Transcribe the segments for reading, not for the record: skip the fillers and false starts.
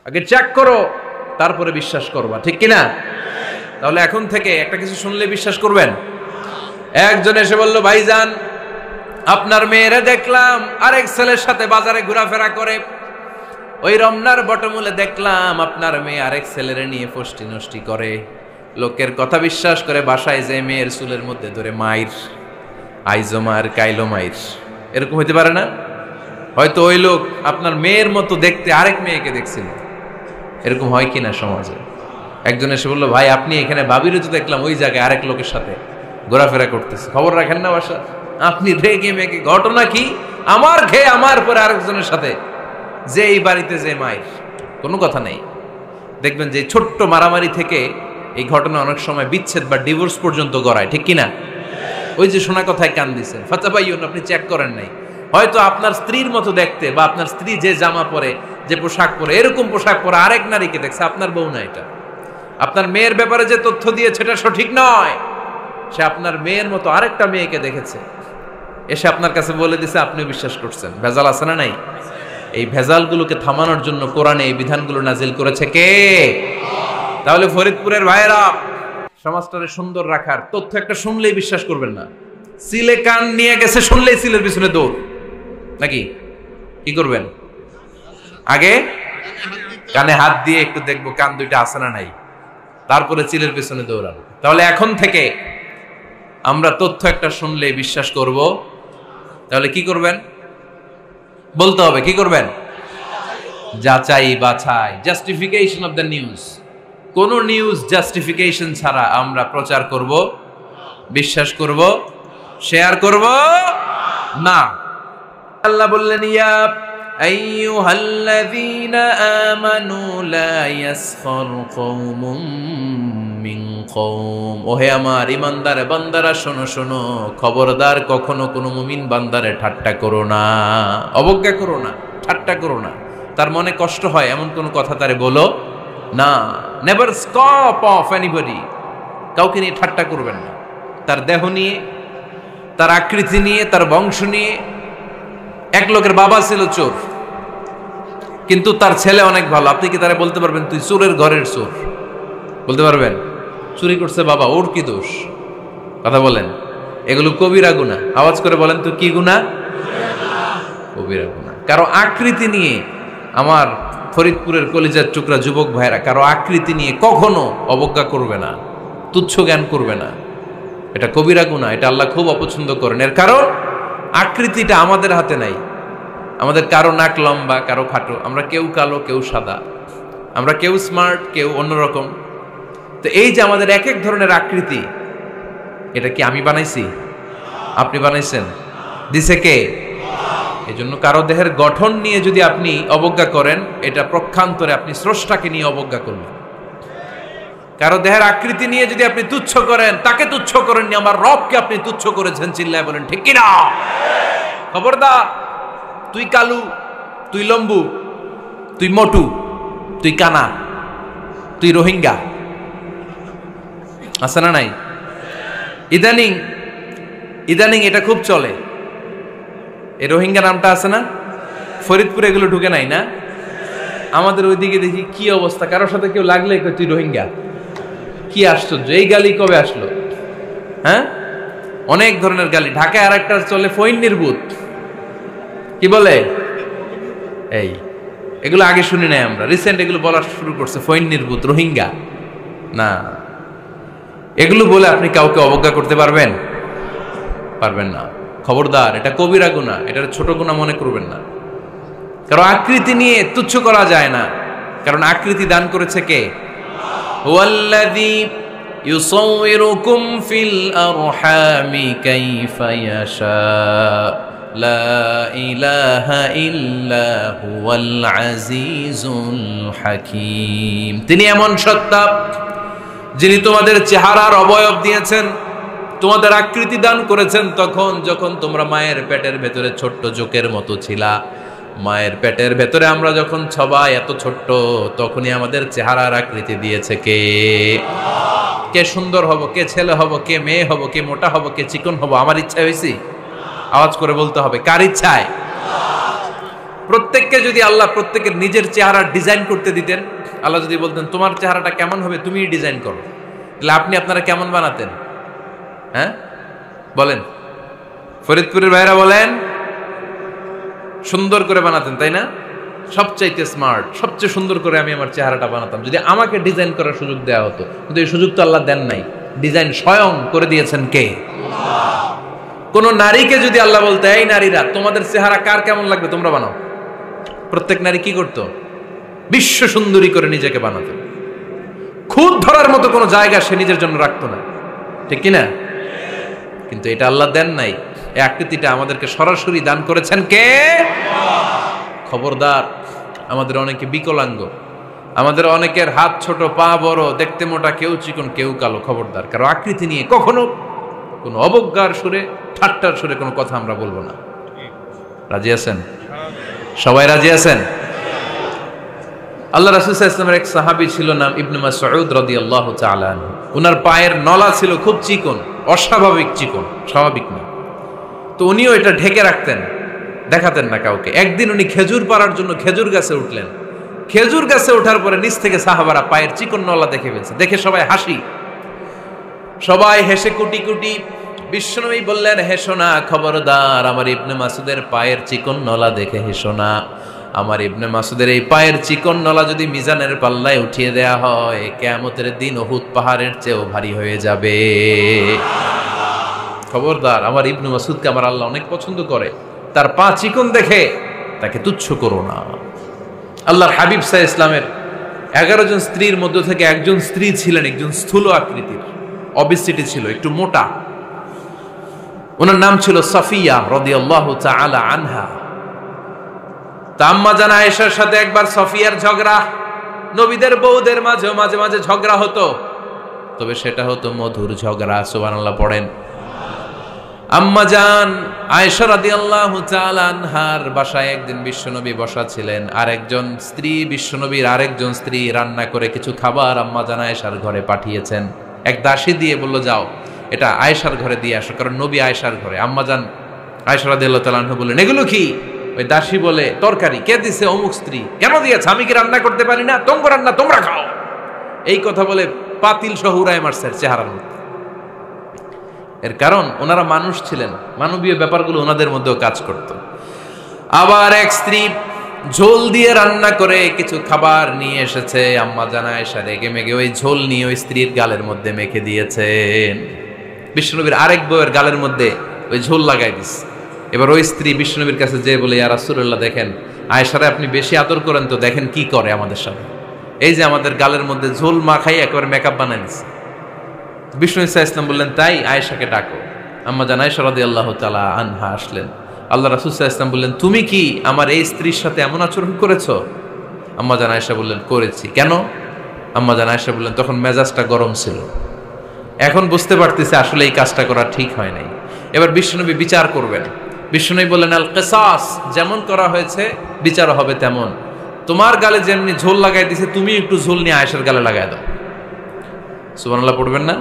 আগে চেক করো, তারপরে বিশ্বাস করবা, ঠিক কিনা? তাহলে এখন থেকে একটা কিছু শুনলে বিশ্বাস করবেন? একজন এসে বলল, ভাইজান আপনার মেয়েরা দেখলাম আরেক ছেলের সাথে বাজারে ঘোরাফেরা করে, ওই রমনার বটমূলে দেখলাম আপনার মেয়ে আরেক ছেলেরে নিয়ে ফষ্টি নষ্টি করে, লোকের কথা বিশ্বাস করে বাসায় যে মেয়ের চুলের মধ্যে ধরে মাইর, আইজো মায়ের কাইলো মাইর। এরকম হইতে পারে না? হয়তো ওই লোক আপনার মেয়ের মতো দেখতে আরেক মেয়েকে দেখছিল। এরকম হয় কিনা সমাজে? একজন এসে বললো, ভাই আপনি এখানে ভাবিরে তো দেখলাম ওই জায়গায় আরেক লোকের সাথে ঘোরাফেরা করতেছে, খবর রাখেন না বাসা? আপনি রেগে মেগে, ঘটনা কি? আমার খেয়ে আমার পরে আরেকজনের সাথে, যে এই বাড়িতে যে মায়ের, কোনো কথা নেই। দেখবেন যে ছোট্ট মারামারি থেকে এই ঘটনা অনেক সময় বিচ্ছেদ বা ডিভোর্স পর্যন্ত গড়ায়, ঠিক কিনা? ওই যে শোনা কথায় কান দিচ্ছেন, ফাতাবাইয়ুন, আপনি চেক করেন নাই। হয়তো আপনার স্ত্রীর মতো দেখতে বা আপনার স্ত্রী যে জামা পরে, যে পোশাক পরে, এরকম পোশাক পরে আরেক নারীকে দেখছে, আপনার বউ না এটা। আপনার মেয়ের ব্যাপারে যে তথ্য দিয়েছে এটা সঠিক নয়, সে আপনার মেয়ের মতো আরেকটা মেয়েকে দেখেছে, এসে আপনার কাছে বলে দিছে, আপনিও বিশ্বাস করছেন। ভেজাল আছে না নাই? এই ভেজালগুলোকে থামানোর জন্য কোরআনে এই বিধানগুলো নাজিল করেছে কে? তাহলে ফরিদপুরের ভাইয়েরা, সমাজটারে সুন্দর রাখার তথ্য একটা শুনলেই বিশ্বাস করবেন না। সিলে কান নিয়ে গেছে, শুনলেই সিলের পিছনে দৌড়, নাকি? কি করবেন? আগে কানে হাত দিয়ে একটু দেখবো কান দুইটা আছে না নাই, তারপরে চিলের পিছনে দৌড়ানো। তাহলে এখন থেকে আমরা তথ্য একটা শুনলেই বিশ্বাস করব। তাহলে কি করবেন? বলতে হবে কি করবেন? যাচাই বাছাই, জাস্টিফিকেশন অফ দ্য নিউজ। কোন নিউজ জাস্টিফিকেশন ছাড়া আমরা প্রচার করব, বিশ্বাস করব, শেয়ার করব না। আল্লাহ বললেন, ইয়া আইয়ুহাল্লাযীনা আমানু লা ইয়াসখার কওমুম মিন কওম। ওহে আমার ঈমানদার বান্দারা, শোনো শোনো, খবরদার কখনো কোনো মুমিন বান্দারে ঠাট্টা করো না, অবজ্ঞা করো না, ঠাট্টা করো না। তার মনে কষ্ট হয় এমন কোনো কথা তারে বলো না। নেভার স্কপ অফ এনিবডি, কাউকে নিয়ে ঠাট্টা করবেন না। তার দেহ নিয়ে, তার আকৃতি নিয়ে, তার বংশ নিয়ে। এক লোকের বাবা ছিল চোর, কিন্তু তার ছেলে অনেক ভালো। আপনি কি তারা বলতে পারবেন তুই চোরের ঘরের চোর? বলতে পারবেন? চুরি করছে বাবা, ওর কি দোষ? কথা বলেন। এগুলো কবিরা গুনাহ। আওয়াজ করে বলেন তো, কি গুনাহ? কবিরা গুনাহ। কারো আকৃতি নিয়ে, আমার ফরিদপুরের কলিজার টুকরা যুবক ভাইরা, কারো আকৃতি নিয়ে কখনো অবজ্ঞা করবে না, তুচ্ছ জ্ঞান করবে না। এটা কবিরা গুনাহ, এটা আল্লাহ খুব অপছন্দ করেন। এর কারণ আকৃতিটা আমাদের হাতে নাই। আমাদের কারো নাক লম্বা, কারো খাটো, আমরা কেউ কালো, কেউ সাদা, আমরা কেউ স্মার্ট, কেউ অন্যরকম। তো এই যে আমাদের এক এক ধরনের আকৃতি, এটা কি আমি বানাইছি? আপনি বানাইছেন? দিছে কে? এই জন্য কারো দেহের গঠন নিয়ে যদি আপনি অবজ্ঞা করেন, এটা প্রক্ষান্তরে আপনি স্রষ্টাকে নিয়ে অবজ্ঞা করলেন। কারো দেহের আকৃতি নিয়ে যদি আপনি তুচ্ছ করেন, তাকে তুচ্ছ করেননি, আমার রবকে আপনি তুচ্ছ করেছেন। চিল্লায় বলেন ঠিক কিনা? খবরদার, তুই কালু, তুই লম্বু, তুই মোটু, তুই কানা, তুই রোহিঙ্গা, আছে না নাই? ইদানিং ইদানিং এটা খুব চলে। এই রোহিঙ্গা নামটা আছে না? ফরিদপুরে এগুলো ঢুকে নাই না? আমাদের ওইদিকে দেখি কি অবস্থা, কারোর সাথে কেউ লাগলে তুই রোহিঙ্গা। কি আশ্চর্য, এই গালি কবে আসলো? হ্যাঁ, অনেক ধরনের গালি। ঢাকায় আর একটা চলে ফইন্নির ভূত, কি বলে? এই এগুলো আগে শুনি নাই আমরা, রিসেন্ট এগুলো বলা শুরু করছে। ফইন্নির ভূত, রোহিঙ্গা না, এগুলো বলে আপনি কাউকে অবজ্ঞা করতে পারবেন? পারবেন না। খবরদার, এটা কবিরা গুনাহ, এটা ছোট গুনাহ মনে করবেন না। কারণ আকৃতি নিয়ে তুচ্ছ করা যায় না, কারণ আকৃতি দান করেছে কে? হুয়াল্লাযী ইউসাউইরুকুম ফিল আরহামি কাইফা ইয়াশা লা ইলাহা ইল্লা হুয়াল আজিজুল হাকীম। তিনি এমন সত্তা যিনি তোমাদের চেহারার অবয়ব দিয়েছেন, তোমাদের আকৃতি দান করেছেন তখন যখন তোমরা মায়ের পেটের ভেতরে ছোট্ট জোকের মতো ছিলা। মায়ের পেটের ভেতরে আমরা যখন সবাই এত ছোট্ট, তখনই আমাদের চেহারার আকৃতি দিয়েছে কে? কে সুন্দর হব, কে ছেলে হব, কে মেয়ে হব, কে মোটা হব, কে চিকন হব আমার ইচ্ছা হয়েছি? আওয়াজ করে বলতে হবে, কার ইচ্ছায়? প্রত্যেককে যদি আল্লাহ প্রত্যেকের নিজের চেহারা ডিজাইন করতে দিতেন, আল্লাহ যদি বলতেন তোমার চেহারাটা কেমন হবে তুমিই ডিজাইন করো, তাহলে আপনি আপনারা কেমন বানাতেন? হ্যাঁ বলেন, ফরিদপুরের ভাইরা বলেন, সুন্দর করে বানাতেন তাই না? সবচাইতে স্মার্ট, সবচেয়ে সুন্দর করে আমি আমার চেহারাটা বানাতাম যদি আমাকে ডিজাইন করার সুযোগ দেওয়া হতো। কিন্তু এই সুযোগ তো আল্লাহ দেন নাই। ডিজাইন স্বয়ং করে দিয়েছেন কে? কোন নারীকে যদি আল্লাহ বলতে এই নারীরা তোমাদের চেহারা কার কেমন লাগবে তোমরা বানাও, প্রত্যেক নারী কি করতো? বিশ্ব সুন্দরী করে নিজেকে বানাতো। খুদ ধরার মতো কোনো জায়গা সে নিজের জন্য রাখতো না, ঠিক কিনা? কিন্তু এটা আল্লাহ দেন নাই। এই আকৃতিটা আমাদেরকে সরাসরি দান করেছেন কে? খবরদার, আমাদের অনেকে বিকলাঙ্গ, আমাদের অনেকের হাত ছোট, পা বড়, দেখতে মোটা, কেউ চিকন কেউ কালো। খবরদার, কারো আকৃতি নিয়ে কখনো কোনো অবজ্ঞার সুরে, ঠাট্টার সুরে কোনো কথা আমরা বলবো না। রাজি আছেন? সবাই রাজি আছেন? আল্লাহ রাসূল সাল্লাল্লাহু আলাইহি ওয়াসাল্লামের এক সাহাবী ছিল, নাম ইবনে মাসউদ রাদিয়াল্লাহু তাআলা আনহু। উনার পায়ের নলা ছিল খুব চিকন, অস্বাভাবিক চিকন, স্বাভাবিক না। তো উনিও এটা ঢেকে রাখতেন, দেখাতেন না কাউকে। একদিন উনি খেজুর পাড়ার জন্য খেজুর গাছে উঠলেন। খেজুর গাছে ওঠার পরে নিচ থেকে সাহাবারা পায়ের চিকন নলা দেখে ফেলছে। দেখে সবাই হাসি, সবাই হেসে কুটি কুটি। বিশ্বনবী বললেন, হেসো না, খবরদার, আমার ইবনে মাসুদের পায়ের চিকন নলা দেখে হেসো না। আমার ইবনে মাসুদের এই পায়ের চিকন নলা যদি মিজানের পাল্লায় উঠিয়ে দেয়া হয়, কিয়ামতের দিন উহুদ পাহাড়ের চেয়েও ভারী হয়ে যাবে। খবরদার, আমার ইবনে মাসুদকে আমার আল্লাহ অনেক পছন্দ করে, তার পা চিকন দেখে তাকে তুচ্ছ করো না। আল্লাহর হাবিব সাল্লাল্লাহু আলাইহি ইসলামের 11 জন স্ত্রীর মধ্য থেকে একজন স্ত্রী ছিলেন একজন স্থূল আকৃতির, অবিসিটি ছিল, একটু মোটা। ওনার নাম ছিল সাফিয়া রাদিয়াল্লাহু তাআলা আনহা। আম্মা জান আয়েশার সাথে একবার সাফিয়ার ঝগড়া। নবীদের বউদের মাঝে মাঝে মাঝে ঝগড়া হতো, তবে সেটা হতো মধুর ঝগড়া। সুবহানাল্লাহ পড়েন। আম্মা জান আয়েশা রাদিয়াল্লাহু তাআলা আনহার বাসায় একদিন বিশ্বনবী বসা ছিলেন। আরেকজন স্ত্রী, বিশ্বনবীর আরেকজন স্ত্রী রান্না করে কিছু খাবার আম্মা জান আয়েশার ঘরে পাঠিয়েছেন। এক দাসী দিয়ে বলল, যাও এটা আয়েশার ঘরে দিয়ে আসো, কারণ নবী আয়েশার ঘরে। আম্মা জান আয়েশা রাদিয়াল্লাহু তাআলা আনহা বললেন, এগুলো কি? ওই দাসী বলে, তরকারি। কে দিছে? অমুক স্ত্রী। কেন দিয়েছে? আমি কি রান্না করতে পারি না? তোমরা রান্না তোমরা খাও। এই কথা বলে পাতিল সহ উড়ায় মারছে চেহারার মধ্যে। এর কারণ ওনারা মানুষ ছিলেন, মানবীয় ব্যাপারগুলো ওনাদের মধ্যেও কাজ করত। আবার এক স্ত্রী ঝোল দিয়ে রান্না করে কিছু খাবার নিয়ে এসেছে। আম্মা জান আয়েশা রেগে মেগে ওই ঝোল নিয়ে ওই স্ত্রীর গালের মধ্যে মেখে দিয়েছেন। বিশ্বনবীর আরেক বউয়ের গালের মধ্যে ওই ঝোল লাগাই দিচ্ছে। এবার ওই স্ত্রী বিশ্বনবীর কাছে যেয়ে বলে, ইয়া রাসূলুল্লাহ, দেখেন আয়েশারে আপনি বেশি আদর করেন তো, দেখেন কি করে আমাদের সাথে। এই যে আমাদের গালের মধ্যে ঝোল মাখাই একেবারে মেকআপ বানাই দিচ্ছে। বিষ্ণু ইসা ইসলাম বললেন, তাই আয়েশাকে ডাকো। আম্মা জান আয়েশা রাদিয়াল্লাহু তাআলা আনহা আসলেন। আল্লাহ রাসূল সাল্লাল্লাহু আলাইহি ওয়াসাল্লাম বললেন, তুমি কি আমার এই স্ত্রীর সাথে এমন আচরণ করেছো? আম্মা জান আয়েশা বললেন, করেছি। কেন? আম্মা জান আয়েশা বললেন, তখন মেজাজটা গরম ছিল, এখন বুঝতে পারতেছি আসলে এই কাজটা করা ঠিক হয় নাই। এবার বিশ্বনবী বিচার করবেন। বিশ্বনবী বললেন, আল কিসাস, যেমন করা হয়েছে বিচার হবে তেমন। তোমার গালে যেমনি ঝোল লাগাই দিছে, তুমি একটু ঝোল নিয়ে আয়েশার গালে লাগাই দাও। সুবহানাল্লাহ পড়বেন না?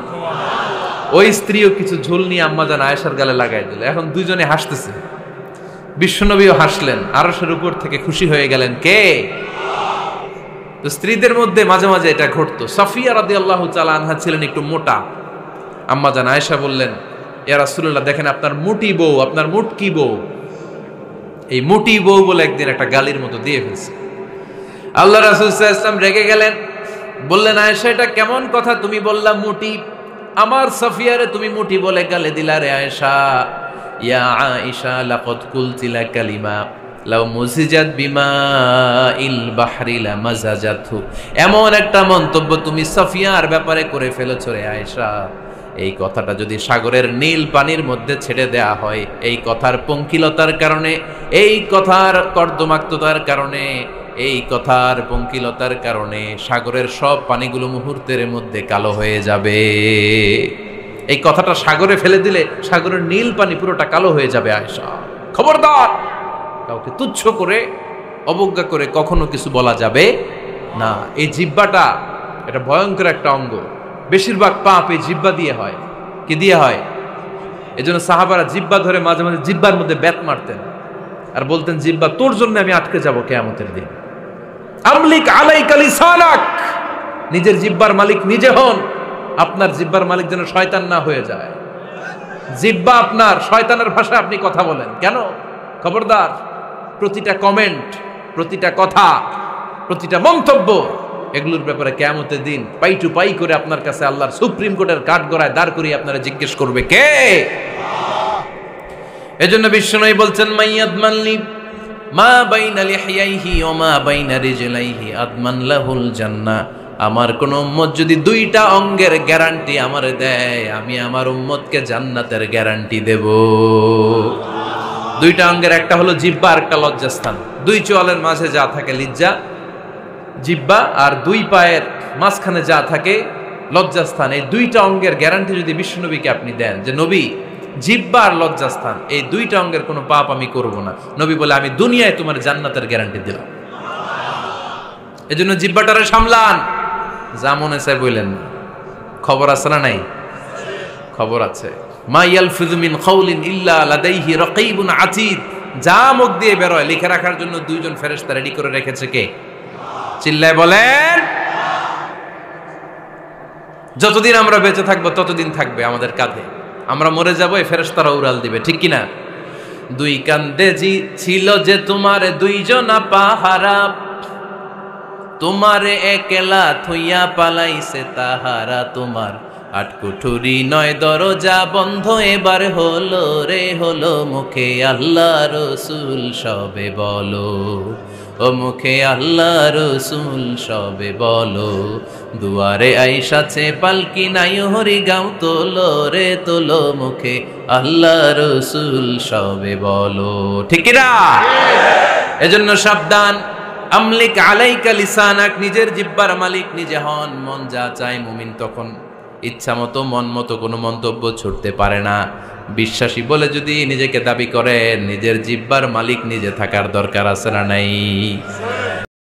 ওই স্ত্রীও কিছু ঝোল নিয়ে আম্মা জান আয়েশার গালে লাগাই দিল। এখন দুইজনে হাসতেছে, বিশ্বনবীও হাসলেন, আরশের উপর থেকে খুশি হয়ে গেলেন। কে? তো স্ত্রীদের মধ্যে মাঝে মাঝে এটা ঘটতো। সাফিয়া রাদিয়াল্লাহু তাআলা আনহা ছিলেন একটু মোটা। আম্মা জান আয়েশা বললেন, ইয়া রাসূলুল্লাহ, দেখেন আপনার মুটি বউ, আপনার মুটকি বউ, এই মুটি বউ বলে একদিন একটা গালির মতো দিয়ে ফেলছে। আল্লাহ রাসূল সাল্লাল্লাহু আলাইহি ওয়াসাল্লাম রেগে গেলেন, বললেন, আয়েশা এটা কেমন কথা তুমি বললা মুটি? আমার সাফিয়ারে তুমি মুটি বলে গালে দিলা রে আয়েশা। ইয়া আয়েশা লাকাদ কুলতি লা কালিমা লাউ মুজিজাত বিমাইল বাহরি লামাজাজাতহু। এমন একটা মন্তব্য তুমি সাফিয়ার ব্যাপারে করে ফেলেছো রে আয়েশা, এই কথাটা যদি সাগরের নীল পানির মধ্যে ছেড়ে দেয়া হয়, এই কথার পঙ্কিলতার কারণে, এই কথার কর্দমাক্ততার কারণে, এই কথার পঙ্কিলতার কারণে সাগরের সব পানিগুলো মুহূর্তের মধ্যে কালো হয়ে যাবে। এই কথাটা সাগরে ফেলে দিলে সাগরের নীল পানি পুরোটা কালো হয়ে যাবে। আয়েশা, খবরদার, কাউকে তুচ্ছ করে অবজ্ঞা করে কখনো কিছু বলা যাবে না। এই জিহ্বাটা এটা ভয়ঙ্কর একটা অঙ্গ। বেশিরভাগ পাপ এই জিহ্বা দিয়ে হয়। কি দিয়ে হয়? এজন্য সাহাবারা জিহ্বা ধরে মাঝে মাঝে জিহ্বার মধ্যে ব্যাত মারতেন। আর বলতেন জিহ্বা তোর জন্য আমি আটকে যাব কিয়ামতের দিন। আমলিক আলাইকা লিসানাক, নিজের জিহ্বার মালিক নিজে হন। আপনার জিহ্বার মালিক যেন শয়তান না হয়ে যায়। জিহ্বা আপনার, শয়তানের ভাষায় আপনি কথা বলেন কেন? খবরদার, প্রতিটা কমেন্ট, প্রতিটা কথা, প্রতিটা মন্তব্য, এগুলোর ব্যাপারে কিয়ামতের দিন পাই টু পাই করে আপনার কাছে আল্লাহর সুপ্রিম কোর্টের কাঠগড়ায় দাঁড় করিয়ে আপনারা জিজ্ঞেস করবে কে? এজন্য বিশ্বনবী বলছেন মাইয়াদমানলি মা বাইনা লিহিয়াইহি ওয়া মা বাইনা রিজলাইহি আদমান লাহুল জান্নাহ। আমার কোন উম্মত যদি দুইটা অঙ্গের গ্যারান্টি আমারে দেয়, আমি আমার উম্মতকে জান্নাতের গ্যারান্টি দেব। দুইটা অঙ্গের, একটা হলো জিহ্বা আর একটা লজ্জাস্থান। দুই চোয়ালের মাঝে যা থাকে লিজ্জা জিহ্বা, আর দুই পায়ের মাঝখানে যা থাকে লজ্জাস্থান। এই দুইটা অঙ্গের গ্যারান্টি যদি বিশ্বনবীকে আপনি দেন যে নবী জিহ্বা আর লজ্জাস্থান এই দুইটা অঙ্গের কোনো পাপ আমি করব না, নবী বলে আমি দুনিয়ায় তোমার জান্নাতের গ্যারান্টি দিলাম। এজন্য জিহ্বাটারে সামলান, যা মনে চায় বললেন না। খবর আছে না নাই? খবর আছে। মা ইয়ালফিযু মিন কাউলিন ইল্লা লাদাইহি রাকীবুন আতীদ। যা মুখ দিয়ে বের হয় লিখে রাখার জন্য দুইজন ফেরেশতা রেডি করে রেখেছে কে? চিল্লায় বলেন। যতদিন আমরা বেঁচে থাকবো ততদিন থাকবে আমাদের কাঁধে। আমরা মরে যাবো, এই ফেরেশতারা উড়াল দিবে, ঠিক কিনা? দুই কান্দে জি ছিল যে তোমার দুইজনা পাহারা, তোমারে একলা থইয়া পালাইছে তাহারা। তোমার আটকুঠুরি নয় দরজা বন্ধ এবার হলো রে হলো, মুখে আল্লাহ রসুল সবে বলো, ও মুখে আল্লাহ রসুল সবে বলো। দুয়ারে আইসাছে পালকি নাই হরি গাও তোলো রে তোলো, মুখে আল্লাহ রসুল সবে বলো, ঠিক না? এজন্য সাবধান। আমলিক আলাইকা লিসানাক, নিজের জিহ্বার মালিক নিজে হন। মন যা চায় মুমিন তখন ইচ্ছা মতো মন মতো কোনো মন্তব্য ছুটতে পারে না। বিশ্বাসী বলে যদি নিজেকে দাবি করেন, নিজের জিহ্বার মালিক নিজে থাকার দরকার আছে না নাই?